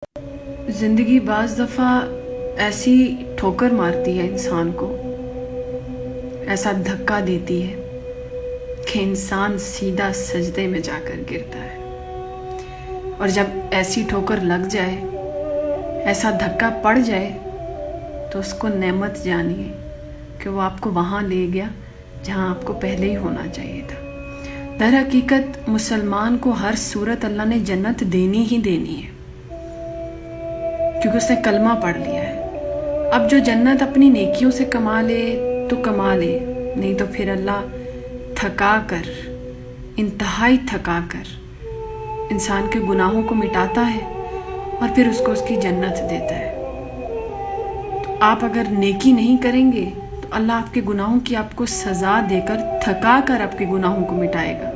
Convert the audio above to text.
ज़िंदगी बाज़ दफ़ा ऐसी ठोकर मारती है इंसान को, ऐसा धक्का देती है कि इंसान सीधा सजदे में जाकर गिरता है। और जब ऐसी ठोकर लग जाए, ऐसा धक्का पड़ जाए, तो उसको नेमत जानिए कि वो आपको वहाँ ले गया जहाँ आपको पहले ही होना चाहिए था। दर हकीकत मुसलमान को हर सूरत अल्लाह ने जन्नत देनी ही देनी है, क्योंकि उसने कलमा पढ़ लिया है। अब जो जन्नत अपनी नेकियों से कमा ले तो कमा ले, नहीं तो फिर अल्लाह थका कर, इंतहाई थका कर इंसान के गुनाहों को मिटाता है और फिर उसको उसकी जन्नत देता है। तो आप अगर नेकी नहीं करेंगे तो अल्लाह आपके गुनाहों की आपको सज़ा देकर थका कर आपके गुनाहों को मिटाएगा।